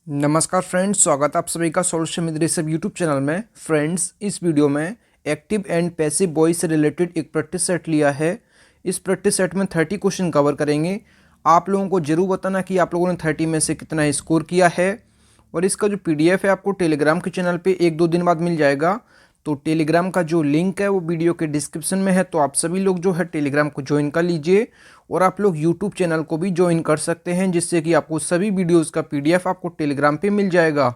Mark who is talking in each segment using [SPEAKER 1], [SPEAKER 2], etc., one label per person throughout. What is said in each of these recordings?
[SPEAKER 1] नमस्कार फ्रेंड्स, स्वागत है आप सभी का solution with Rishabh YouTube channel में। फ्रेंड्स, इस वीडियो में एक्टिव एंड पैसिव वॉइस से रिलेटेड एक प्रैक्टिस सेट लिया है। इस प्रैक्टिस सेट में 30 क्वेश्चन कवर करेंगे। आप लोगों को जरूर बताना कि आप लोगों ने 30 में से कितना स्कोर किया है। और इसका जो PDF है आपको टेलीग्राम के चैनल पे 1-2 दिन बाद मिल जाएगा। तो टेलीग्राम का जो लिंक है वो वीडियो के डिस्क्रिप्शन में है, तो आप सभी लोग जो है टेलीग्राम को ज्वाइन कर लीजिए। और आप लोग यूट्यूब चैनल को भी ज्वाइन कर सकते हैं, जिससे कि आपको सभी वीडियोस का PDF आपको टेलीग्राम पे मिल जाएगा।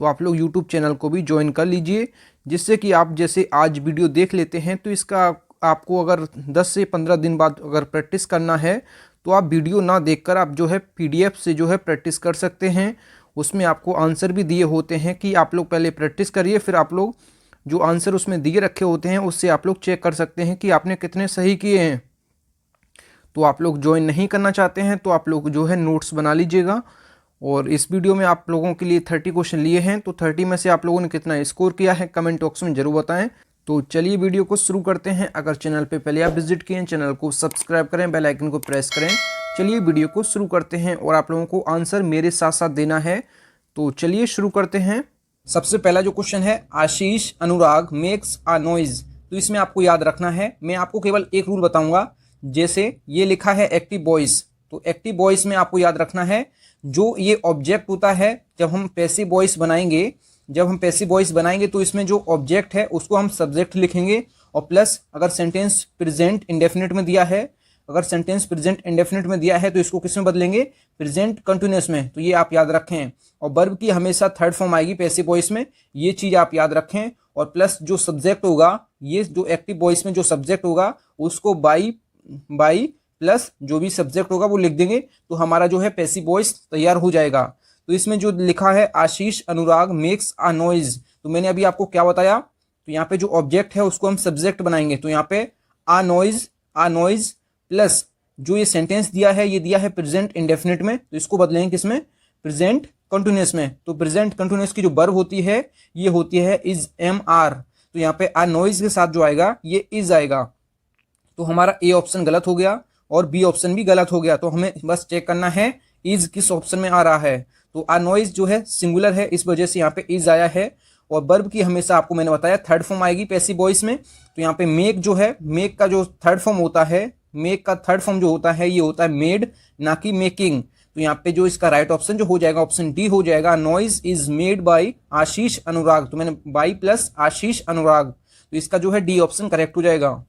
[SPEAKER 1] तो आप लोग यूट्यूब चैनल को भी ज्वाइन कर लीजिए, जिससे कि आप जैसे आज वीडियो देख लेते हैं तो इसका आपको अगर 10 से 15 दिन बाद अगर प्रैक्टिस करना है तो आप वीडियो ना देखकर आप जो है PDF से जो है प्रैक्टिस कर सकते हैं। उसमें आपको आंसर भी दिए होते हैं कि आप लोग पहले प्रैक्टिस करिए, फिर आप लोग जो आंसर उसमें दिए रखे होते हैं उससे आप लोग चेक कर सकते हैं कि आपने कितने सही किए हैं। तो आप लोग ज्वाइन नहीं करना चाहते हैं तो आप लोग जो है नोट्स बना लीजिएगा। और इस वीडियो में आप लोगों के लिए 30 क्वेश्चन लिए हैं, तो 30 में से आप लोगों ने कितना स्कोर किया है कमेंट बॉक्स में जरूर बताएं। तो चलिए वीडियो को शुरू करते हैं। अगर चैनल पे पहले आप विजिट किए हैं, चैनल को सब्सक्राइब करें, बेल आइकन को प्रेस करें। चलिए वीडियो को शुरू करते हैं और आप लोगों को आंसर मेरे साथ साथ देना है। तो चलिए शुरू करते हैं। सबसे पहला जो क्वेश्चन है, आशीष अनुराग मेक्स अ नॉइज। तो इसमें आपको याद रखना है, मैं आपको केवल एक रूल बताऊंगा। जैसे ये लिखा है एक्टिव वॉइस, तो एक्टिव वॉइस में आपको याद रखना है जो ये ऑब्जेक्ट होता है। जब हम पैसिव वॉइस बनाएंगे तो इसमें जो ऑब्जेक्ट है उसको हम सब्जेक्ट लिखेंगे। और प्लस अगर सेंटेंस प्रेजेंट इंडेफिनिट में दिया है, तो इसको किस में बदलेंगे? प्रेजेंट कंटिन्यूअस में। तो ये आप याद रखें। और वर्ब की हमेशा थर्ड फॉर्म आएगी पैसिव वॉइस में, ये चीज आप याद रखें। और प्लस जो सब्जेक्ट होगा, ये जो एक्टिव वॉइस में जो सब्जेक्ट होगा उसको बाई प्लस जो भी सब्जेक्ट होगा वो लिख देंगे, तो हमारा जो है पैसिव वॉइस तैयार हो जाएगा। तो इसमें जो लिखा है आशीष अनुराग मेक्स अ नॉइज, तो मैंने अभी आपको क्या बताया, तो यहाँ पे जो ऑब्जेक्ट है उसको हम सब्जेक्ट बनाएंगे। तो यहाँ पे अ नॉइज प्लस जो ये सेंटेंस दिया है, ये दिया है प्रेजेंट इंडेफिनिट में, तो इसको बदलेंगे किसमें? प्रेजेंट कंटिन्यूअस में। तो प्रेजेंट कंटिन्यूअस की जो वर्ब होती है ये होती है इज MR। तो यहाँ पे अ नॉइज के साथ जो आएगा ये इज आएगा। तो हमारा ए ऑप्शन गलत हो गया और बी ऑप्शन भी गलत हो गया। तो हमें बस चेक करना है इज किस ऑप्शन में आ रहा है। तो अ नॉइज जो है सिंगुलर है, इस वजह से यहाँ पे इज आया है। और वर्ब की हमेशा आपको मैंने बताया थर्ड फॉर्म आएगी पैसिव वॉइस में। तो यहाँ पे मेक जो है, मेक का जो थर्ड फॉर्म होता है, ये होता है मेड, ना कि मेकिंग। तो यहाँ पे जो इसका राइट ऑप्शन जो हो जाएगा, ऑप्शन डी हो जाएगा। नॉइज इज मेड बाई आशीष अनुराग। तो मैंने बाई प्लस आशीष अनुराग, तो इसका जो है डी ऑप्शन करेक्ट हो जाएगा।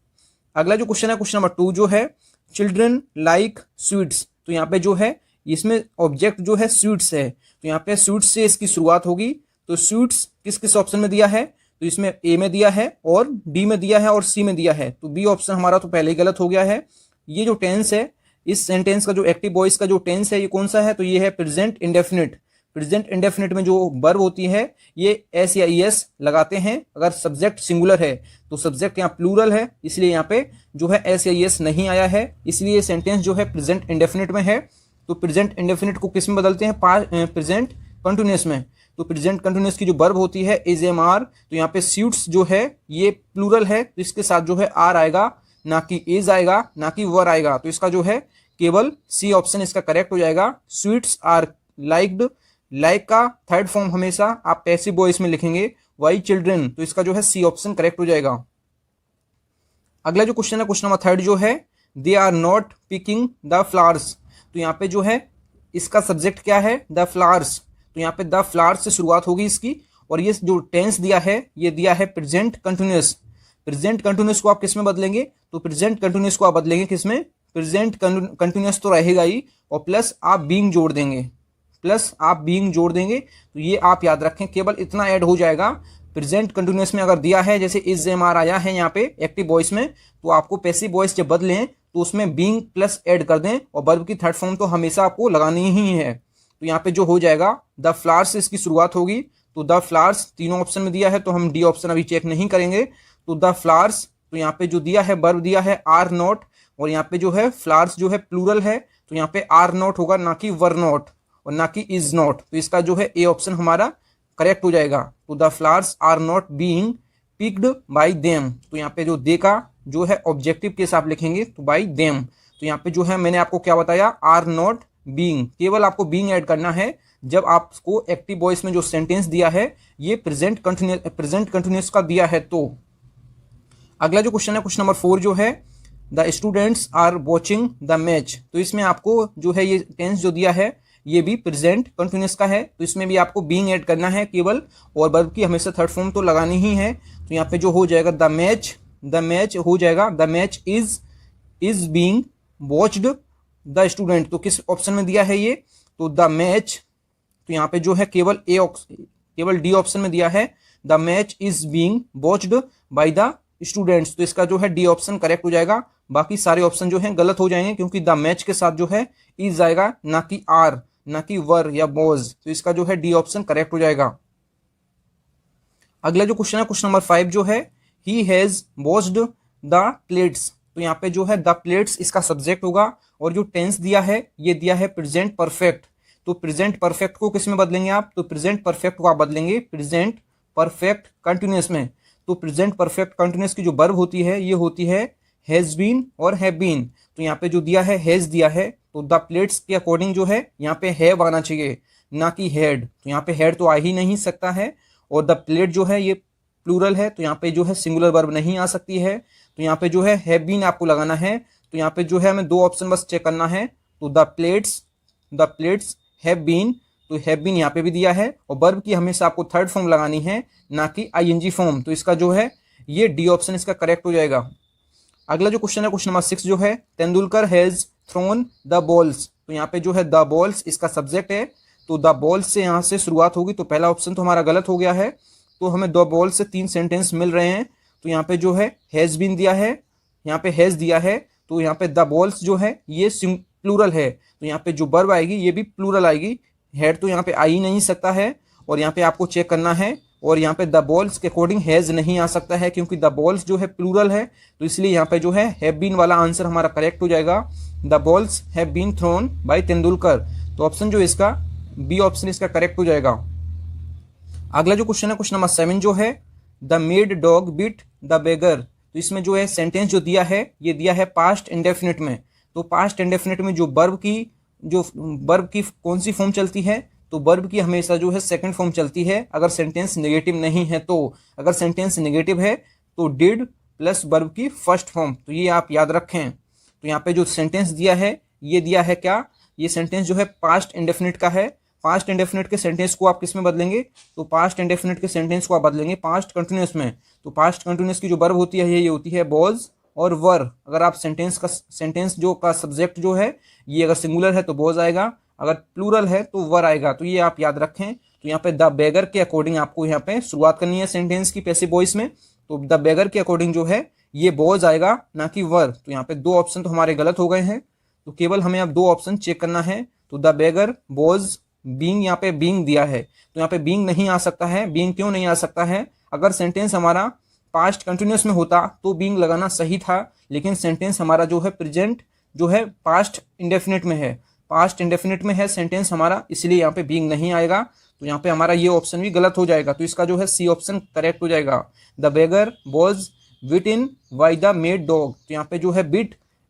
[SPEAKER 1] अगला जो क्वेश्चन है, क्वेश्चन नंबर 2 जो है, चिल्ड्रन लाइक स्वीट्स। तो यहाँ पे जो है इसमें ऑब्जेक्ट जो है स्वीट्स है, तो यहाँ पे स्वीट्स से इसकी शुरुआत होगी। तो स्वीट्स किस किस ऑप्शन में दिया है? तो इसमें ए में दिया है और डी में दिया है और सी में दिया है। तो बी ऑप्शन हमारा तो पहले ही गलत हो गया है। ये जो टेंस है, इस सेंटेंस का जो एक्टिव वॉइस का जो टेंस है ये कौन सा है? तो ये है प्रेजेंट इंडेफिनिट। प्रेजेंट इंडेफिनिट में जो वर्ब होती है ये एस या ईएस लगाते हैं। अगर सब्जेक्ट सिंगुलर है तो सब्जेक्ट यहाँ प्लूरल है, इसलिए यहाँ पे जो है एस या ईएस नहीं आया है, इसलिए सेंटेंस जो है प्रेजेंट इंडेफिनिट में है। तो प्रेजेंट इंडेफिनिट को किस में बदलते हैं? प्रेजेंट कंटिन्यूअस में। तो प्रेजेंट कंटिन्यूअस की जो वर्ब होती है इज MR। तो यहाँ पे स्वीट्स जो है ये प्लूरल है, तो इसके साथ जो है आर आएगा, ना कि इज आएगा, ना कि वर आएगा। तो इसका जो है केवल सी ऑप्शन इसका करेक्ट हो जाएगा। स्वीट्स आर लाइक्ड, लाइक का थर्ड फॉर्म हमेशा आप पैसिव वॉइस में लिखेंगे, वाई चिल्ड्रन। तो इसका जो है सी ऑप्शन करेक्ट हो जाएगा। अगला जो क्वेश्चन है, क्वेश्चन नंबर 3 जो है, they are not picking the flowers. तो यहाँ पे जो है इसका सब्जेक्ट क्या है? The flowers. तो यहाँ पे द फ्लावर्स से शुरुआत होगी इसकी। और ये जो टेंस दिया है ये दिया है प्रेजेंट कंटिन्यूअस। प्रेजेंट कंटिन्यूअस को आप किस में बदलेंगे? तो प्रेजेंट कंटिन्यूअस को आप बदलेंगे किस में? प्रेजेंट कंटिन्यूअस तो रहेगा ही, और प्लस आप बीइंग जोड़ देंगे। तो ये आप याद रखें, केवल इतना ऐड हो जाएगा। प्रेजेंट कंटिन्यूअस में अगर दिया है जैसे इज MR आया है यहाँ पे एक्टिव वॉइस में, तो आपको पैसिव वॉइस जब बदलें तो उसमें बीइंग प्लस ऐड कर दें, और वर्ब की थर्ड फॉर्म तो हमेशा आपको लगानी ही है। तो यहाँ पे जो हो जाएगा द फ्लावर्स से इसकी शुरुआत होगी। तो द फ्लावर्स तीनों ऑप्शन में दिया है, तो हम डी ऑप्शन अभी चेक नहीं करेंगे। तो द फ्लावर्स, तो यहाँ पे जो दिया है वर्ब दिया है आर नॉट, और यहाँ पे जो है फ्लावर्स जो है प्लूरल है, तो यहाँ पे आर नॉट होगा, ना कि वर नॉट और ना कि इज नॉट। तो इसका जो है ए ऑप्शन हमारा करेक्ट हो जाएगा। तो the flowers are not being picked by them. तो यहाँ पे जो दे का जो है ऑब्जेक्टिव के साथ लिखेंगे, तो बाय देम। तो यहाँ पे जो है मैंने आपको क्या बताया, आर नॉट बीइंग, केवल आपको बीइंग ऐड करना है। जब आपको एक्टिव वॉइस में जो सेंटेंस दिया है ये प्रेजेंट कंटिन्यूस का दिया है तो। अगला जो क्वेश्चन है क्वेश्चन नंबर 4 जो है the students are watching the match. तो इसमें आपको जो है ये टेंस जो दिया है ये भी प्रेजेंट कंटिन्यूस का है, तो इसमें भी आपको बीइंग ऐड करना है केवल, और वर्ब की हमेशा थर्ड फॉर्म तो लगानी ही है। तो यहाँ पे जो हो जाएगा द मैच हो जाएगा the match is being watched the student. तो किस ऑप्शन में दिया है ये, तो द मैच, तो यहाँ पे जो है केवल डी ऑप्शन में दिया है the match is being watched by the students. तो इसका जो है डी ऑप्शन करेक्ट हो जाएगा, बाकी सारे ऑप्शन जो हैं गलत हो जाएंगे क्योंकि द मैच के साथ जो है इज आएगा, ना कि आर, ना कि वर या वॉज। तो इसका जो है डी ऑप्शन करेक्ट हो जाएगा। अगला जो क्वेश्चन है क्वेश्चन नंबर 5 जो है he has washed the plates. तो यहाँ पे जो है द प्लेट्स इसका सब्जेक्ट होगा, और जो टेंस दिया है ये दिया है प्रेजेंट परफेक्ट। तो प्रेजेंट परफेक्ट को किस में बदलेंगे आप, तो प्रेजेंट परफेक्ट को आप बदलेंगे प्रेजेंट परफेक्ट कंटिन्यूअस में। तो प्रेजेंट परफेक्ट कंटिन्यूअस की जो वर्ब होती है ये होती है हैज बीन और हैव बीन। तो यहाँ पे जो दिया है हैज दिया है, तो द प्लेट्स के अकॉर्डिंग जो है यहाँ पे हैव आना चाहिए, ना कि हैड। तो यहाँ पे हैड तो आ ही नहीं सकता है, और द प्लेट जो है ये प्लूरल है, तो यहाँ पे जो है सिंगुलर वर्ब नहीं आ सकती है। तो यहाँ पे जो है हैव बीन आपको लगाना है। तो यहाँ पे जो है हमें 2 ऑप्शन बस चेक करना है, तो द प्लेट्स हैव बीन, तो हैव बीन यहाँ पे भी दिया है, और वर्ब की हमेशा आपको थर्ड फॉर्म लगानी है, ना कि आईएनजी फॉर्म। तो इसका जो है ये डी ऑप्शन इसका करेक्ट हो जाएगा। अगला जो क्वेश्चन है क्वेश्चन नंबर 6 जो है Tendulkar has thrown the balls. तो यहाँ पे जो है द बॉल्स इसका सब्जेक्ट है, तो द बॉल्स से यहाँ से शुरुआत होगी, तो पहला ऑप्शन तो हमारा गलत हो गया है। तो हमें द बॉल्स से 3 सेंटेंस मिल रहे हैं। तो यहाँ पे जो है हैज बीन दिया है, यहाँ पे हैज दिया है, तो यहाँ पे द बॉल्स जो है ये प्लूरल है, तो यहाँ पे जो वर्ब आएगी ये भी प्लूरल आएगी। हेड तो यहाँ पे आ ही नहीं सकता है, और यहाँ पे आपको चेक करना है, और यहाँ पे द बॉल्स के अकॉर्डिंग हैज नहीं आ सकता है क्योंकि द बॉल्स जो है प्लूरल है। तो इसलिए यहाँ पे जो है हैव बीन वाला आंसर हमारा करेक्ट हो जाएगा, the balls have been thrown by Tendulkar. तो ऑप्शन जो इसका बी ऑप्शन इसका करेक्ट हो जाएगा। अगला जो क्वेश्चन है क्वेश्चन नंबर 7 जो है the mad dog bit the beggar. तो इसमें जो है सेंटेंस जो दिया है ये दिया है पास्ट इंडेफिनिट में। तो पास्ट इंडेफिनिट में जो वर्ब की कौन सी फॉर्म चलती है, तो वर्ब की हमेशा जो है सेकंड फॉर्म चलती है अगर सेंटेंस नेगेटिव नहीं है। तो अगर सेंटेंस नेगेटिव है तो डिड प्लस वर्ब की फर्स्ट फॉर्म, तो ये आप याद रखें। तो यहाँ पे जो सेंटेंस दिया है ये दिया है क्या, ये सेंटेंस जो है पास्ट इंडेफिनिट का है। पास्ट इंडेफिनिट के सेंटेंस को आप किस में बदलेंगे, तो पास्ट इंडेफिनिट के सेंटेंस को आप बदलेंगे पास्ट कंटिन्यूअस में। तो पास्ट कंटिन्यूअस की जो वर्ब होती है ये होती है वॉज और वर। अगर आप सेंटेंस जो का सब्जेक्ट जो है ये अगर सिंगुलर है तो वॉज आएगा, अगर प्लूरल है तो वर आएगा। तो ये आप याद रखें। तो यहाँ पे द बेगर के अकॉर्डिंग आपको यहाँ पे शुरुआत करनी है सेंटेंस की पैसिव वॉइस में। तो द बेगर के अकॉर्डिंग जो है ये वॉज आएगा, ना कि वर। तो यहाँ पे 2 ऑप्शन तो हमारे गलत हो गए हैं, तो केवल हमें अब 2 ऑप्शन चेक करना है। तो द बेगर वॉज बीइंग, यहाँ पे बीइंग दिया है, तो यहाँ पे बीइंग नहीं आ सकता है। बीइंग क्यों नहीं आ सकता है, अगर सेंटेंस हमारा पास्ट कंटिन्यूअस में होता तो बीइंग लगाना सही था, लेकिन सेंटेंस हमारा जो है प्रेजेंट जो है पास्ट इंडेफिनिट में है, पास्ट इंडेफिनिट में है सेंटेंस हमारा, इसलिए यहाँ पे बीइंग नहीं आएगा। तो यहाँ पे हमारा ये ऑप्शन भी गलत हो जाएगा। तो इसका जो है सी ऑप्शन करेक्ट हो जाएगा। The beggar was bitten by the mad dog. तो यहाँ पे जो है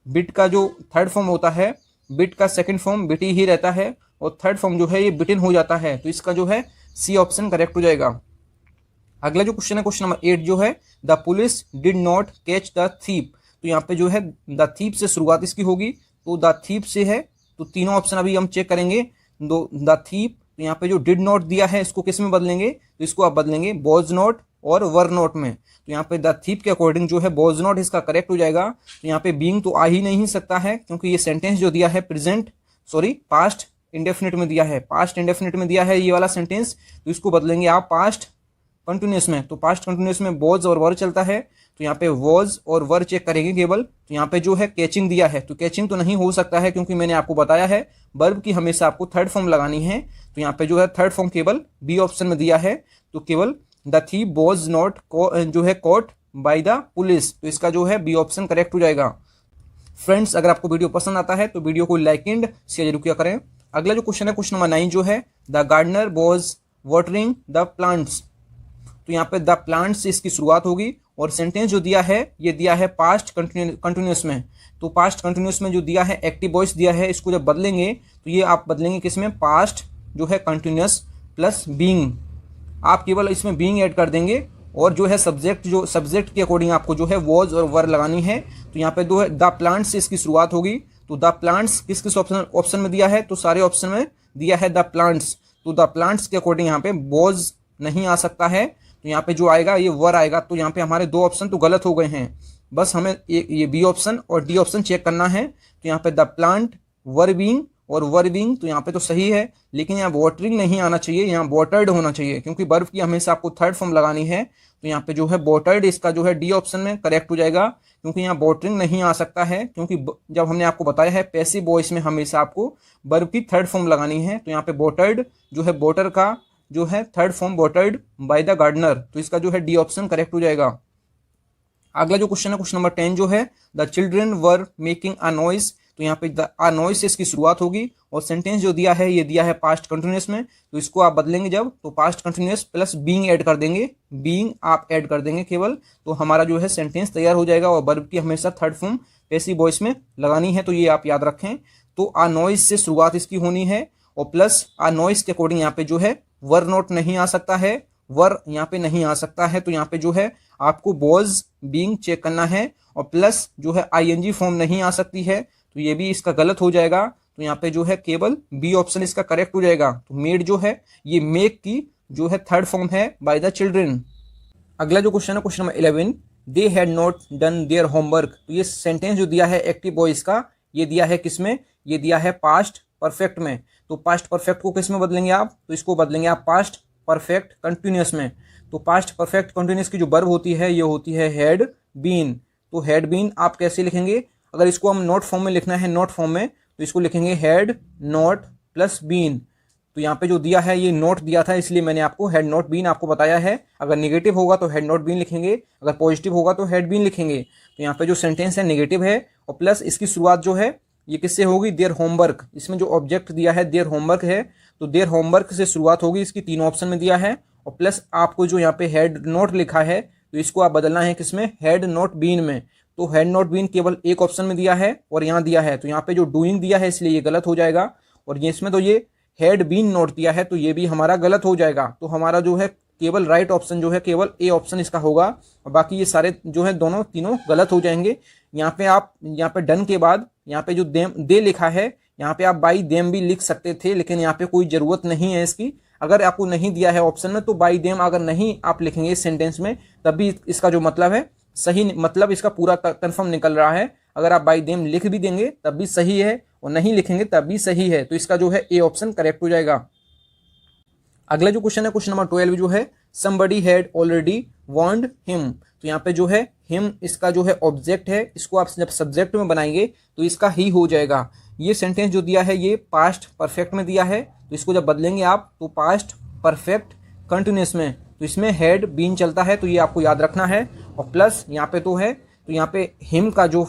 [SPEAKER 1] बिट का जो थर्ड फॉर्म होता है, बिट का सेकंड फॉर्म बिटी ही रहता है, और थर्ड फॉर्म जो है ये बिटन हो जाता है। तो इसका जो है सी ऑप्शन करेक्ट हो जाएगा। अगला जो क्वेश्चन है क्वेश्चन नंबर 8 जो है the police did not catch the thief. तो यहाँ पे जो है द थीप से शुरुआत इसकी होगी, तो द थीप से है, तो तीनों ऑप्शन अभी हम चेक करेंगे। द थीप, तो यहाँ पे जो डिड नॉट दिया है इसको किस में बदलेंगे, तो इसको आप बदलेंगे वॉज नॉट और वर नॉट में। तो यहाँ पे द थीप के अकॉर्डिंग जो है वॉज नॉट इसका करेक्ट हो जाएगा। तो यहाँ पे बीइंग तो आ ही नहीं सकता है क्योंकि ये सेंटेंस जो दिया है पास्ट इंडेफिनिट में दिया है, पास्ट इंडेफिनिट में दिया है ये वाला सेंटेंस। तो इसको बदलेंगे आप पास्ट कंटिन्यूअस में। तो पास्ट कंटिन्यूअस में वॉज और वर चलता है, तो यहाँ पे वॉज और वर चेक करेंगे केवल। तो यहाँ पे जो है कैचिंग दिया है, तो कैचिंग तो नहीं हो सकता है क्योंकि मैंने आपको बताया है वर्ब की हमेशा आपको थर्ड फॉर्म लगानी है। तो यहाँ पे जो है थर्ड फॉर्म केवल बी ऑप्शन में दिया है, तो केवल द थीप वॉज नॉट जो है कॉट बाय द पुलिस। तो इसका जो है बी ऑप्शन करेक्ट हो जाएगा। फ्रेंड्स, अगर आपको वीडियो पसंद आता है तो वीडियो को लाइक एंड शेयर जरूर किया करें। अगला जो क्वेश्चन है क्वेश्चन नंबर 9 जो है the gardener was watering the plants. तो यहाँ पे द प्लांट्स से इसकी शुरुआत होगी, और सेंटेंस जो दिया है ये दिया है पास्ट कंटिन्यूअस में। तो पास्ट कंटिन्यूअस में जो दिया है एक्टिव वॉइस दिया है, इसको जब बदलेंगे तो ये आप बदलेंगे किसमें, पास्ट जो है कंटिन्यूस प्लस बीइंग, आप केवल इसमें बीइंग ऐड कर देंगे और जो है सब्जेक्ट, जो सब्जेक्ट के अकॉर्डिंग आपको जो है वॉज और वर लगानी है। तो यहाँ पे दो है, द प्लांट्स से इसकी शुरुआत होगी। तो द प्लांट्स किस किस ऑप्शन में दिया है, तो सारे ऑप्शन में दिया है द प्लांट्स। तो द प्लांट्स के अकॉर्डिंग यहाँ पे वॉज नहीं आ सकता है, तो यहाँ पे जो आएगा ये वर आएगा। तो यहाँ पे हमारे दो ऑप्शन तो गलत हो गए हैं, बस हमें ये बी ऑप्शन और डी ऑप्शन चेक करना है। तो यहाँ पे द प्लांट वर बीइंग और वर बीइंग, तो यहाँ पे तो सही है, लेकिन यहाँ वाटरिंग नहीं आना चाहिए, यहाँ वाटर्ड होना चाहिए, क्योंकि बर्फ की हमेशा आपको थर्ड फॉर्म लगानी है। तो यहाँ पे जो है वाटर्ड, इसका जो है डी ऑप्शन में करेक्ट हो जाएगा, क्योंकि यहाँ वाटरिंग नहीं आ सकता है, क्योंकि जब हमने आपको बताया है पैसिव वॉइस में हमेशा आपको बर्फ की थर्ड फॉर्म लगानी है। तो यहाँ पे वाटर्ड जो है वाटर का जो है third form watered by the gardener, तो इसका जो है डी ऑप्शन करेक्ट हो जाएगा। अगला जो क्वेश्चन है क्वेश्चन नंबर 10 जो है the children were making a noise, तो यहाँ पे अ नॉइज से इसकी शुरुआत होगी और सेंटेंस जो दिया है ये दिया है पास्ट कंटिन्यूअस में, तो इसको आप बदलेंगे जब, तो past continuous plus being add कर देंगे, बीइंग आप ऐड कर देंगे केवल, तो हमारा जो है सेंटेंस तैयार हो जाएगा। और वर्ब की हमेशा थर्ड फॉर्म पैसिव वॉइस में लगानी है, तो ये आप याद रखें। तो अ नॉइज से शुरुआत इसकी होनी है और प्लस अ नॉइज के अकॉर्डिंग यहाँ पे जो है वर नोट नहीं आ सकता है, वर यहाँ पे नहीं आ सकता है, तो यहाँ पे जो है आपको वॉज बीइंग चेक करना है और प्लस जो है आईएनजी फॉर्म नहीं आ सकती है, तो ये भी इसका गलत हो जाएगा। तो यहाँ पे जो है केवल बी ऑप्शन इसका करेक्ट हो जाएगा। तो मेड जो है ये मेक की जो है थर्ड फॉर्म है बाय द चिल्ड्रन। अगला जो क्वेश्चन है question number 11 they had not done their homework, तो ये सेंटेंस जो दिया है एक्टिव वॉइस का, ये दिया है किसमें, ये दिया है पास्ट परफेक्ट में। तो पास्ट परफेक्ट को किस में बदलेंगे आप, तो इसको बदलेंगे आप पास्ट परफेक्ट कंटिन्यूअस में। तो पास्ट परफेक्ट कंटिन्यूअस की जो वर्ब होती है ये होती है हैड बीन। तो हैड बीन आप कैसे लिखेंगे, अगर इसको हम नॉट फॉर्म में लिखना है, नॉट फॉर्म में, तो इसको लिखेंगे हैड नॉट प्लस बीन। तो यहाँ पे जो दिया है ये नॉट दिया था, इसलिए मैंने आपको हैड नॉट बीन आपको बताया है। अगर नेगेटिव होगा तो हैड नॉट बीन लिखेंगे, अगर पॉजिटिव होगा तो हैड बीन लिखेंगे। तो यहाँ पे जो सेंटेंस है नेगेटिव है और प्लस इसकी शुरुआत जो है ये किससे होगी, देयर होमवर्क। इसमें जो ऑब्जेक्ट दिया है देयर होमवर्क है, तो देयर होमवर्क से शुरुआत होगी, इसकी तीनों ऑप्शन में दिया है। और प्लस आपको जो यहाँ पे हैड नॉट लिखा है, तो इसको आप बदलना है किसमें, हैड नॉट बीन में। तो हैड नॉट बीन केवल एक ऑप्शन में दिया है और यहाँ दिया है, तो यहाँ पे जो डूइंग दिया है इसलिए ये गलत हो जाएगा। और ये इसमें तो ये हैड बीन नॉट दिया है, तो ये भी हमारा गलत हो जाएगा। तो हमारा जो है केवल राइट ऑप्शन जो है केवल ए ऑप्शन इसका होगा, और बाकी ये सारे जो है दोनों तीनों गलत हो जाएंगे। यहाँ पे आप यहाँ पे डन के बाद यहाँ पे जो दे लिखा है, यहाँ पे आप बाई देम भी लिख सकते थे, लेकिन यहाँ पे कोई जरूरत नहीं है इसकी। अगर आपको नहीं दिया है ऑप्शन में तो बाई देम अगर नहीं आप लिखेंगे इस सेंटेंस में, तब भी इसका जो मतलब है सही, मतलब इसका पूरा कंफर्म निकल रहा है। अगर आप बाई देम लिख भी देंगे तब भी सही है, और नहीं लिखेंगे तब भी सही है, तो इसका जो है ए ऑप्शन करेक्ट हो जाएगा। अगला जो क्वेश्चन है क्वेश्चन नंबर 12 जो है somebody had already warned him, तो यहाँ पे जो है him इसका जो है ऑब्जेक्ट है, इसको आप जब सब्जेक्ट में बनाएंगे तो इसका ही हो जाएगा। ये सेंटेंस जो दिया है ये पास्ट परफेक्ट में दिया है, तो इसको जब बदलेंगे आप तो पास्ट परफेक्ट कंटिन्यूअस में, तो इसमें हैड बीन चलता है, तो ये आपको याद रखना है। और प्लस यहाँ पे तो है, तो यहाँ पे हिम का जो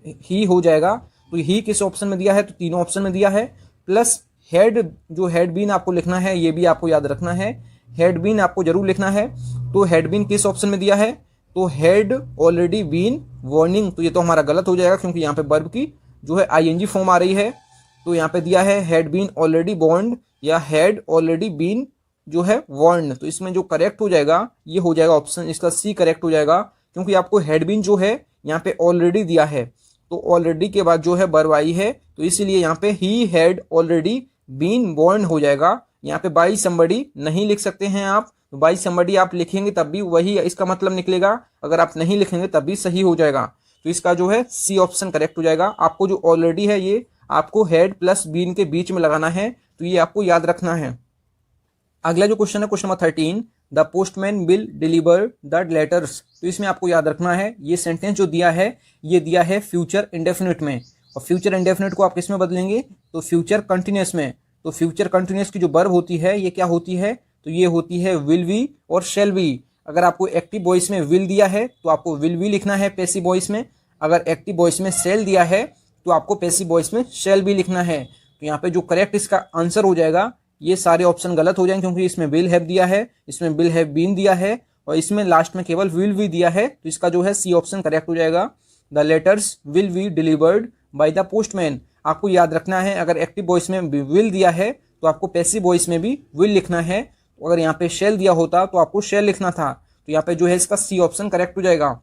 [SPEAKER 1] ही हो जाएगा, तो ही किस ऑप्शन में दिया है, तो तीनों ऑप्शन में दिया है। प्लस हैड जो हैड बीन आपको लिखना है, ये भी आपको याद रखना है, हैड बीन आपको जरूर लिखना है। तो हैड बीन किस ऑप्शन में दिया है, तो हैड ऑलरेडी बीन वार्निंग, तो ये तो हमारा गलत हो जाएगा, क्योंकि यहाँ पे वर्ब की जो है आईएनजी फॉर्म आ रही है। तो यहाँ पे दिया है हैड बीन ऑलरेडी वार्न्ड या हैड ऑलरेडी बीन जो है वार्न्ड, तो इसमें जो करेक्ट हो जाएगा ये हो जाएगा ऑप्शन इसका सी करेक्ट हो जाएगा, क्योंकि आपको हैड बीन जो है यहाँ पे ऑलरेडी दिया है, तो ऑलरेडी के बाद जो है वर्ब आई है, तो इसीलिए यहाँ पे he had already been warned हो जाएगा। यहाँ पे बाई समबडी नहीं लिख सकते हैं आप, तो बाई समबडी आप लिखेंगे तब भी वही इसका मतलब निकलेगा, अगर आप नहीं लिखेंगे तब भी सही हो जाएगा। तो इसका जो है सी ऑप्शन करेक्ट हो जाएगा। आपको जो ऑलरेडी है ये आपको हैड प्लस बीन के बीच में लगाना है, तो ये आपको याद रखना है। अगला जो क्वेश्चन है question number 13 the postman will deliver the letters, तो इसमें आपको याद रखना है ये सेंटेंस जो दिया है ये दिया है फ्यूचर इंडेफिनिट में, और फ्यूचर इंडेफिनिट को आप किस में बदलेंगे, तो फ्यूचर कंटिन्यूअस में। तो फ्यूचर कंटिन्यूअस की जो वर्ब होती है ये क्या होती है, तो ये होती है विल बी और शेल बी। अगर आपको एक्टिव वॉइस में विल दिया है तो आपको विल बी लिखना है पैसिव वॉइस में, अगर एक्टिव वॉइस में शेल दिया है तो आपको पैसिव वॉइस में शेल बी लिखना है। तो यहाँ पे जो करेक्ट इसका आंसर हो जाएगा, ये सारे ऑप्शन गलत हो जाएंगे, क्योंकि इसमें विल हैव दिया है, इसमें विल हैव बीन दिया है, और इसमें लास्ट में केवल विल बी दिया है, तो इसका जो है सी ऑप्शन करेक्ट हो जाएगा। The letters will be delivered by the postman. आपको याद रखना है अगर एक्टिव वॉइस में विल दिया है तो आपको पैसिव वॉइस में भी विल लिखना है। तो अगर यहाँ पे शेल दिया होता तो आपको शेल लिखना था। तो यहाँ पे जो है इसका सी ऑप्शन करेक्ट हो जाएगा।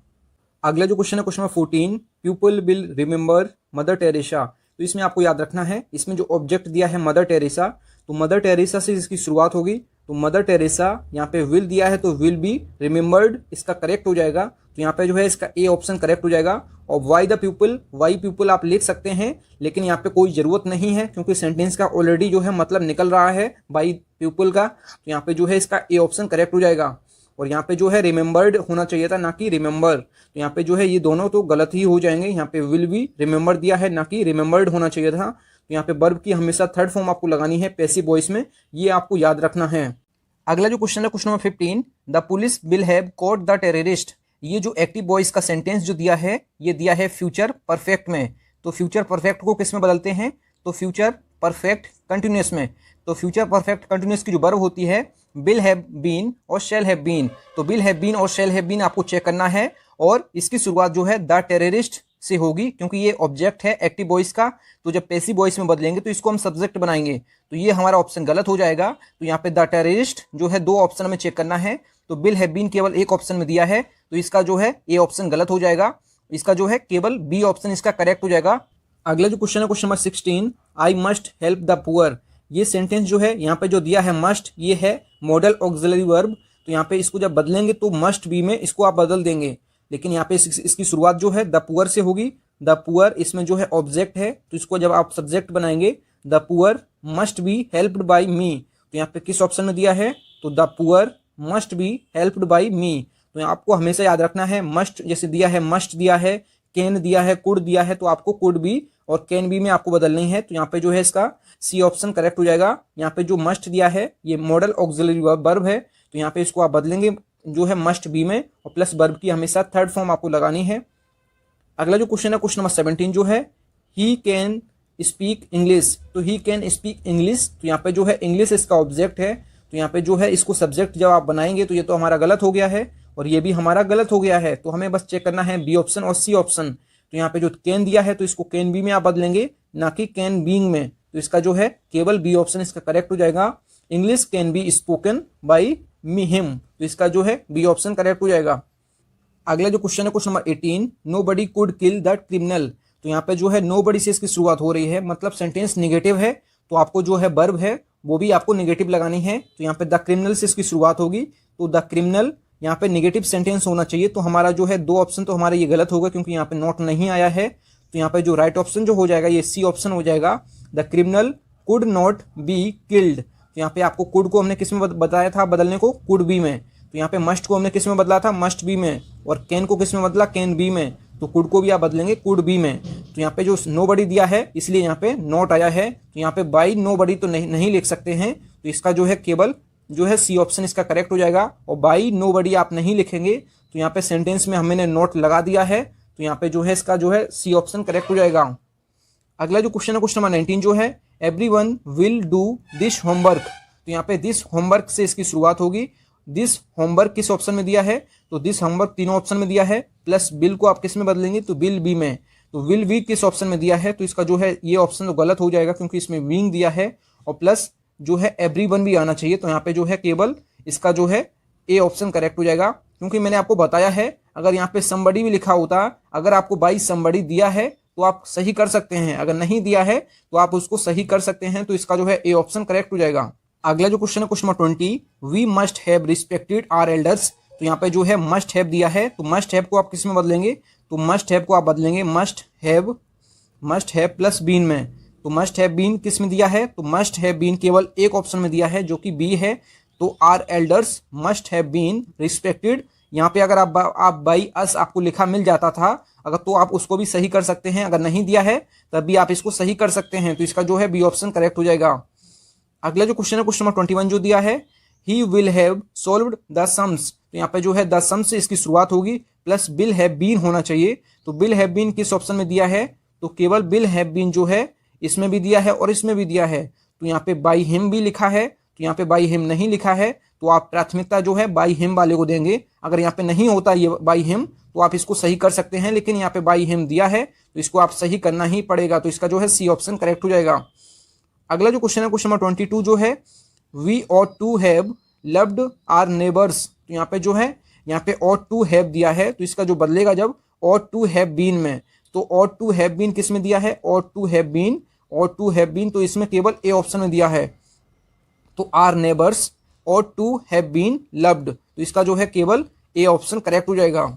[SPEAKER 1] अगला जो क्वेश्चन है question number 14, people will remember mother Teresa. तो इसमें आपको याद रखना है, इसमें जो ऑब्जेक्ट दिया है मदर टेरेसा, तो मदर टेरेसा से इसकी शुरुआत होगी। तो मदर टेरेसा यहाँ पे विल दिया है तो विल बी रिमेंबर्ड इसका करेक्ट हो जाएगा। तो यहाँ पे जो है इसका ए ऑप्शन करेक्ट हो जाएगा। और why the people, why people आप लिख सकते हैं, लेकिन यहाँ पे कोई ज़रूरत नहीं है क्योंकि सेंटेंस का ऑलरेडी जो है मतलब निकल रहा है बाई पीपल का। तो यहाँ पे जो है इसका ए ऑप्शन करेक्ट हो जाएगा। और यहाँ पे जो है रिमेंबर्ड होना चाहिए था, ना कि रिमेंबर। तो यहाँ पे जो है ये दोनों तो गलत ही हो जाएंगे। यहाँ पे विल बी रिमेंबर दिया है, ना कि रिमेंबर्ड होना चाहिए था। तो यहाँ पे वर्ब की हमेशा थर्ड फॉर्म आपको लगानी है पैसिव वॉइस में, ये आपको याद रखना है। अगला जो क्वेश्चन है question number 15, the police will have caught the terrorist. ये जो एक्टिव वॉइस का सेंटेंस जो दिया है, ये दिया है फ्यूचर परफेक्ट में। तो फ्यूचर परफेक्ट को किस में बदलते हैं? तो फ्यूचर परफेक्ट कंटिन्यूअस में। तो फ्यूचर परफेक्ट कंटिन्यूअस की जो वर्ब होती है विल हैव बीन और शैल हैव बीन। तो विल हैव बीन और शैल हैव बीन आपको चेक करना है, और इसकी शुरुआत जो है द टेररिस्ट से होगी क्योंकि ये ऑब्जेक्ट है एक्टिव वॉइस का। तो जब पैसिव वॉइस में बदलेंगे तो इसको हम सब्जेक्ट बनाएंगे, तो ये हमारा ऑप्शन गलत हो जाएगा। तो यहाँ पे द टेररिस्ट जो है दो ऑप्शन में चेक करना है, तो विल हैव बीन केवल एक ऑप्शन में दिया है, तो इसका जो है ए ऑप्शन गलत हो जाएगा। इसका जो है केवल बी ऑप्शन इसका करेक्ट हो जाएगा। अगला जो क्वेश्चन है question number 16, I must help the poor. ये सेंटेंस जो है यहाँ पे जो दिया है मस्ट, ये है मॉडल ऑक्सिलरी वर्ब। तो यहाँ पे इसको जब बदलेंगे तो मस्ट बी में इसको आप बदल देंगे, लेकिन यहाँ पे इसकी शुरुआत जो है द पुअर से होगी। द पुअर इसमें जो है ऑब्जेक्ट है, तो इसको जब आप सब्जेक्ट बनाएंगे the poor must be helped by me. तो यहाँ पे किस ऑप्शन में दिया है? तो the poor must be helped by me. तो आपको हमेशा याद रखना है, मस्ट जैसे दिया है, मस्ट दिया है, कैन दिया है, कुड दिया है, तो आपको कुड बी और कैन बी में आपको बदलनी है। तो यहाँ पे जो है इसका सी ऑप्शन करेक्ट हो जाएगा। यहाँ पे जो मस्ट दिया है ये मॉडल ऑक्सिलरी वर्ब है, तो यहाँ पे इसको आप बदलेंगे जो है मस्ट बी में, और प्लस वर्ब की हमेशा थर्ड फॉर्म आपको लगानी है। अगला जो क्वेश्चन है क्वेश्चन नंबर 17 जो है, ही कैन स्पीक इंग्लिश। तो ही कैन स्पीक इंग्लिश, तो यहाँ पे जो है इंग्लिश इसका ऑब्जेक्ट है, तो यहाँ पे जो है इसको सब्जेक्ट जब आप बनाएंगे तो ये तो हमारा गलत हो गया है, और ये भी हमारा गलत हो गया है। तो हमें बस चेक करना है बी ऑप्शन और सी ऑप्शन। तो यहाँ पे जो कैन दिया है तो इसको कैन बी में आप बदलेंगे, ना कि कैन बीइंग में। तो इसका जो है केवल बी ऑप्शन इसका करेक्ट हो जाएगा। English can be spoken by me him, तो इसका जो है बी ऑप्शन करेक्ट हो जाएगा। अगला जो क्वेश्चन है question number 18, nobody could kill the criminal. तो यहाँ पे जो है नो बडी से इसकी शुरुआत हो रही है, मतलब सेंटेंस निगेटिव है, तो आपको जो है वर्ब है वो भी आपको निगेटिव लगानी है। तो यहाँ पे द क्रिमिनल से इसकी शुरुआत होगी, तो द क्रिमिनल यहाँ पे निगेटिव सेंटेंस होना चाहिए। तो हमारा जो है दो ऑप्शन तो हमारे ये गलत होगा क्योंकि यहाँ पे नॉट नहीं आया है। तो यहाँ पे जो राइट ऑप्शन जो हो जाएगा ये सी ऑप्शन हो जाएगा, the criminal could not be killed. तो यहाँ पे आपको कुड को हमने किस में बताया था बदलने को? कुड बी में। तो यहाँ पे मस्ट को हमने किस में बदला था? मस्ट बी में। और कैन को किस में बदला? कैन बी में। तो कुड को भी आप बदलेंगे कुड बी में। तो यहाँ पे जो नो बडी दिया है इसलिए यहाँ पे नॉट आया है, तो यहाँ पे बाई नो बडी तो नहीं लिख सकते हैं, तो इसका जो है केवल जो है सी ऑप्शन इसका करेक्ट हो जाएगा। और बाई नो बडी आप नहीं लिखेंगे, तो यहाँ पे सेंटेंस में हमने नोट लगा दिया है, तो यहाँ पे जो है इसका जो है सी ऑप्शन करेक्ट हो जाएगा। अगला जो क्वेश्चन है क्वेश्चन नंबर 19 जो है, everyone will do this homework. तो यहाँ पे दिस होमवर्क से इसकी शुरुआत होगी। दिस होमवर्क किस ऑप्शन में दिया है? तो दिस होमवर्क तीनों ऑप्शन में दिया है, प्लस बिल को आप किस में बदलेंगे? तो बिल बी में। तो विल बी किस ऑप्शन में दिया है? तो इसका जो है ये ऑप्शन तो गलत हो जाएगा क्योंकि इसमें बीइंग दिया है, और प्लस जो है एवरीवन भी आना चाहिए। तो यहाँ पे जो है केवल इसका जो है ए ऑप्शन करेक्ट हो जाएगा, क्योंकि मैंने आपको बताया है अगर यहाँ पे समबडी भी लिखा होता, अगर आपको बाई समबडी दिया है तो आप सही कर सकते हैं, अगर नहीं दिया है तो आप उसको सही कर सकते हैं। तो इसका जो है ए ऑप्शन करेक्ट हो जाएगा। अगला जो क्वेश्चन है question number 20, we must have respected our elders. तो यहाँ पे जो है मस्ट हैव दिया है, तो मस्ट हैव को आप किस में बदलेंगे? तो मस्ट हैव को आप बदलेंगे मस्ट हैव प्लस बीन में। तो मस्ट हैव बीन किस में दिया है? तो मस्ट हैव बीन केवल एक ऑप्शन में दिया है जो कि बी है। तो our elders must have been respected. यहाँ पे अगर आप बाई अस आपको लिखा मिल जाता था अगर, तो आप उसको भी सही कर सकते हैं, अगर नहीं दिया है तब भी आप इसको सही कर सकते हैं। तो इसका जो है बी ऑप्शन करेक्ट हो जाएगा। अगला जो क्वेश्चन है क्वेश्चन नंबर 21 जो दिया है, he will have solved the sums. तो यहाँ पे जो है द सम्स से इसकी शुरुआत होगी, प्लस बिल हैव बीन होना चाहिए। तो बिल हैव बीन किस ऑप्शन में दिया है? तो केवल बिल हैव बीन जो है इसमें भी दिया है और इसमें भी दिया है। तो यहाँ पे बाई हिम भी लिखा है, तो यहाँ पे बाई हिम नहीं लिखा है, तो आप प्राथमिकता जो है बाई हिम वाले को देंगे। अगर यहाँ पे नहीं होता ये बाई हिम तो आप इसको सही कर सकते हैं, लेकिन यहाँ पे बाई हिम दिया है तो इसको आप सही करना ही पड़ेगा। तो इसका जो है सी ऑप्शन करेक्ट हो जाएगा। अगला जो क्वेश्चन है क्वेश्चन नंबर 22 जो है we ought to have loved our neighbours. तो यहाँ पे जो है यहाँ पे ऑट टू हैव दिया है, तो इसका जो बदलेगा जब ऑट टू हैव बीन में, तो ऑट टू हैव बीन किस में दिया है, ought to have been, ought to have been, तो इसमें केवल ए ऑप्शन में दिया है, तो our neighbours ought to have been loved, तो इसका जो है केवल ए ऑप्शन करेक्ट हो जाएगा।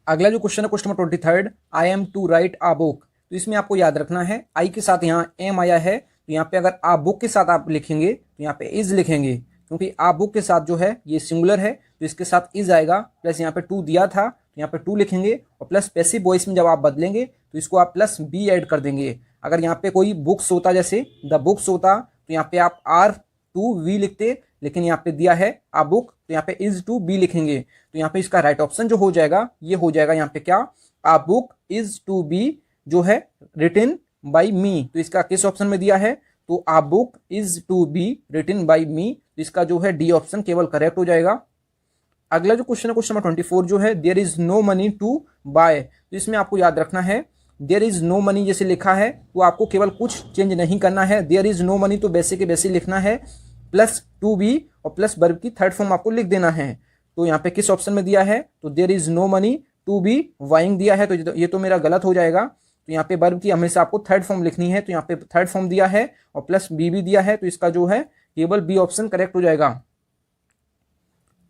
[SPEAKER 1] अगला जो क्वेश्चन है question number 23 I am to write a book. तो इसमें आपको याद रखना है आई के साथ यहाँ एम आया है, तो यहाँ पे अगर आ बुक के साथ आप लिखेंगे तो यहाँ पे इज लिखेंगे, क्योंकि आ बुक के साथ जो है ये सिंगुलर है तो इसके साथ इज आएगा, प्लस यहाँ पे टू दिया था तो यहाँ पे टू लिखेंगे, और प्लस पैसिव वॉइस में जब आप बदलेंगे तो इसको आप प्लस बी ऐड कर देंगे। अगर यहाँ पे कोई बुक्स होता जैसे द बुक्स होता तो यहाँ पे आप आर टू वी लिखते, लेकिन यहाँ पे दिया है आ बुक तो यहाँ पे इज टू बी लिखेंगे, तो यहाँ पे इसका राइट ऑप्शन जो हो जाएगा ये हो जाएगा यहाँ पे क्या, आ बुक इज टू बी जो है रिटन बाई मी, तो इसका किस ऑप्शन में दिया है, तो a book is to be written by me, तो इसका जो है डी ऑप्शन केवल करेक्ट हो जाएगा। अगला जो क्वेश्चन है क्वेश्चन नंबर 24 जो है there is no money to buy. तो इसमें आपको याद रखना है देयर इज नो मनी जैसे लिखा है तो आपको केवल कुछ चेंज नहीं करना है, देयर इज नो मनी तो वैसे के वैसे लिखना है, प्लस टू बी और प्लस वर्ब की थर्ड फॉर्म आपको लिख देना है। तो यहाँ पे किस ऑप्शन में दिया है, तो there is no money to be buying दिया है, तो ये तो मेरा गलत हो जाएगा, तो यहाँ पे वर्ब की हमेशा आपको थर्ड फॉर्म लिखनी है, तो यहाँ पे थर्ड फॉर्म दिया है और प्लस बी भी दिया है, तो इसका जो है केवल बी ऑप्शन करेक्ट हो जाएगा।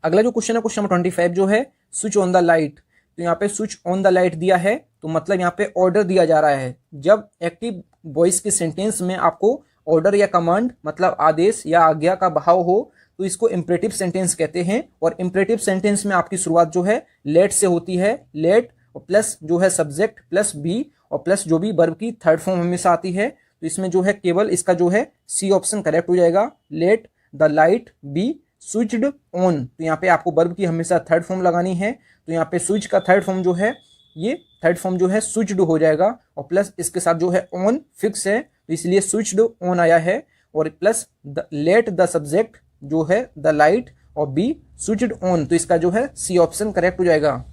[SPEAKER 1] अगला जो क्वेश्चन है क्वेश्चन नंबर 25 जो है स्विच ऑन द लाइट। तो यहाँ पे स्विच ऑन द लाइट दिया है, तो मतलब यहाँ पे ऑर्डर दिया जा रहा है। जब एक्टिव वॉइस के सेंटेंस में आपको ऑर्डर या कमांड मतलब आदेश या आज्ञा का भाव हो तो इसको इम्परेटिव सेंटेंस कहते हैं, और इम्परेटिव सेंटेंस में आपकी शुरुआत जो है लेट से होती है, लेट और प्लस जो है सब्जेक्ट प्लस बी और प्लस जो भी वर्ब की थर्ड फॉर्म हमेशा आती है, तो इसमें जो है केवल इसका जो है सी ऑप्शन करेक्ट हो जाएगा, let the light B switched on. तो यहाँ पे आपको वर्ब की हमेशा थर्ड फॉर्म लगानी है, तो यहाँ पे स्विच का थर्ड फॉर्म जो है ये थर्ड फॉर्म जो है स्विच्ड हो जाएगा, और प्लस इसके साथ जो है ऑन फिक्स है तो इसलिए स्विच्ड ऑन आया है, और प्लस लेट द सब्जेक्ट जो है द लाइट और बी स्विच्ड ऑन, तो इसका जो है सी ऑप्शन करेक्ट हो जाएगा।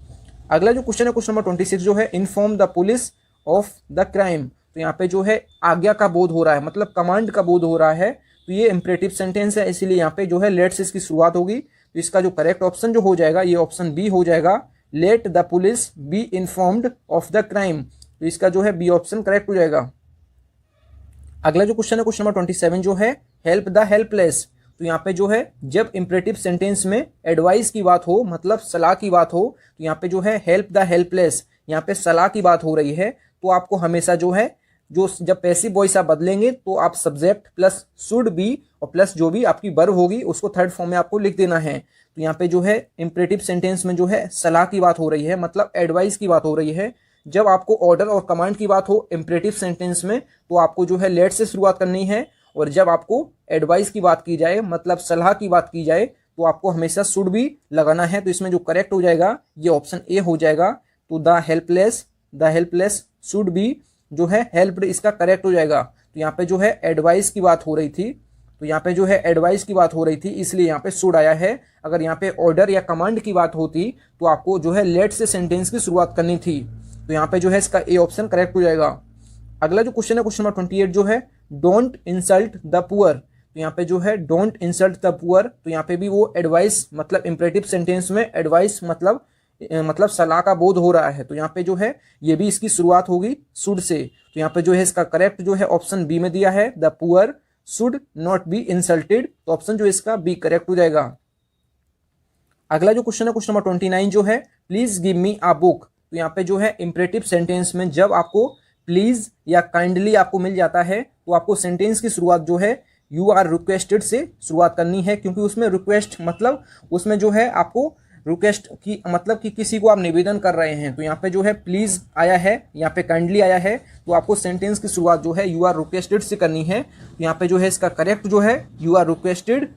[SPEAKER 1] अगला जो क्वेश्चन है क्वेश्चन नंबर 26 जो है inform the police of the crime. तो यहाँ पे जो है आज्ञा का बोध हो रहा है, मतलब कमांड का बोध हो रहा है, तो ये इम्परेटिव सेंटेंस है, इसीलिए यहाँ पे जो है लेट से इसकी शुरुआत होगी, तो इसका जो करेक्ट ऑप्शन जो हो जाएगा ये ऑप्शन बी हो जाएगा, let the police be informed of the crime, तो इसका जो है बी ऑप्शन करेक्ट हो जाएगा। अगला जो क्वेश्चन है क्वेश्चन नंबर 27 जो है हेल्प द हेल्पलेस। तो यहाँ पे जो है जब इम्परेटिव सेंटेंस में एडवाइस की बात हो मतलब सलाह की बात हो, तो यहाँ पे जो है हेल्प द हेल्पलेस, यहाँ पे सलाह की बात हो रही है, तो आपको हमेशा जो है जो जब पैसिव वॉइस आप बदलेंगे तो आप सब्जेक्ट प्लस शुड बी और प्लस जो भी आपकी वर्ब होगी उसको थर्ड फॉर्म में आपको लिख देना है। तो यहाँ पे जो है इम्परेटिव सेंटेंस में जो है सलाह की बात हो रही है मतलब एडवाइस की बात हो रही है। जब आपको ऑर्डर और कमांड की बात हो इम्परेटिव सेंटेंस में तो आपको जो है लेट से शुरुआत करनी है, और जब आपको एडवाइस की बात की जाए मतलब सलाह की बात की जाए तो आपको हमेशा शुड भी लगाना है, तो इसमें जो करेक्ट हो जाएगा ये ऑप्शन ए हो जाएगा। तो द हेल्पलेस शुड बी जो है हेल्प्ड इसका करेक्ट हो जाएगा। तो यहाँ पे जो है एडवाइस की बात हो रही थी, तो यहाँ पे जो है एडवाइस की बात हो रही थी इसलिए यहाँ पे शुड आया है। अगर यहाँ पे ऑर्डर या कमांड की बात होती तो आपको जो है लेट से सेंटेंस की शुरुआत करनी थी, तो यहाँ पे जो है इसका ए ऑप्शन करेक्ट हो जाएगा। अगला जो क्वेश्चन है क्वेश्चन नंबर 28 जो है डोंट इंसल्ट द पुअर। तो यहाँ पे जो है डोंट इंसल्ट द पुअर, तो यहाँ पे भी वो एडवाइस मतलब इम्परेटिव सेंटेंस में एडवाइस मतलब सलाह का बोध हो रहा है, तो यहाँ पे जो है ये भी इसकी शुरुआत होगी शुड से, तो यहाँ पे जो है इसका करेक्ट जो है ऑप्शन बी में दिया है the poor should not be insulted, तो ऑप्शन जो इसका बी करेक्ट हो जाएगा। अगला जो क्वेश्चन है क्वेश्चन नंबर 29 जो है please give me a book. तो यहाँ पे जो है इम्परेटिव सेंटेंस में जब आपको प्लीज या काइंडली आपको मिल जाता है तो आपको सेंटेंस की शुरुआत जो है यू आर रिक्वेस्टेड से शुरुआत करनी है, क्योंकि उसमें रिक्वेस्ट मतलब उसमें जो है आपको रिक्वेस्ट की मतलब कि किसी को आप निवेदन कर रहे हैं, तो यहाँ पे जो है प्लीज आया है, यहाँ पे काइंडली आया है, तो आपको सेंटेंस की शुरुआत जो है यू आर रिक्वेस्टेड से करनी है। तो यहाँ पे जो है इसका करेक्ट जो है you are requested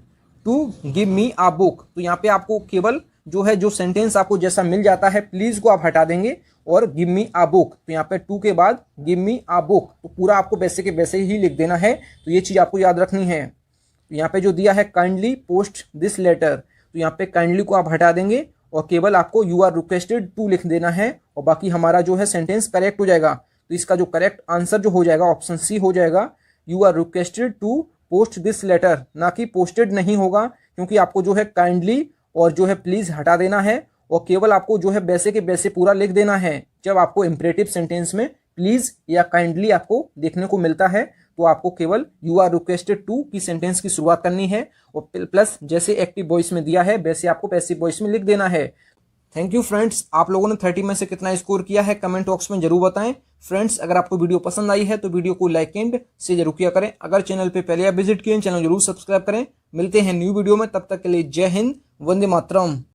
[SPEAKER 1] to give me a book. तो यहाँ पे आपको केवल जो है जो सेंटेंस आपको जैसा मिल जाता है प्लीज को आप हटा देंगे और गिव मी अ बुक, तो यहाँ पे टू के बाद गिव मी अ बुक, तो पूरा आपको वैसे के वैसे ही लिख देना है, तो ये चीज़ आपको याद रखनी है। तो यहाँ पे जो दिया है काइंडली पोस्ट दिस लेटर, तो यहाँ पे काइंडली को आप हटा देंगे और केवल आपको यू आर रिक्वेस्टेड टू लिख देना है, और बाकी हमारा जो है सेंटेंस करेक्ट हो जाएगा। तो इसका जो करेक्ट आंसर जो हो जाएगा ऑप्शन सी हो जाएगा, you are requested to post this letter, ना कि पोस्टेड नहीं होगा, क्योंकि आपको जो है काइंडली और जो है प्लीज हटा देना है और केवल आपको जो है वैसे के वैसे पूरा लिख देना है। जब आपको इंपरेटिव सेंटेंस में प्लीज या काइंडली आपको देखने को मिलता है तो आपको केवल यू आर रिक्वेस्टेड टू की सेंटेंस की शुरुआत करनी है और प्लस जैसे एक्टिव वॉइस में दिया है वैसे आपको पैसिव वॉइस में लिख देना है। थैंक यू फ्रेंड्स, आप लोगों ने 30 में से कितना स्कोर किया है कमेंट बॉक्स में जरूर बताएं। फ्रेंड्स, अगर आपको वीडियो पसंद आई है तो वीडियो को लाइक एंड से जरूर किया करें। अगर चैनल पे पहले आप विजिट किए चैनल जरूर सब्सक्राइब करें। मिलते हैं न्यू वीडियो में, तब तक के लिए जय हिंद, वंदे मातरम।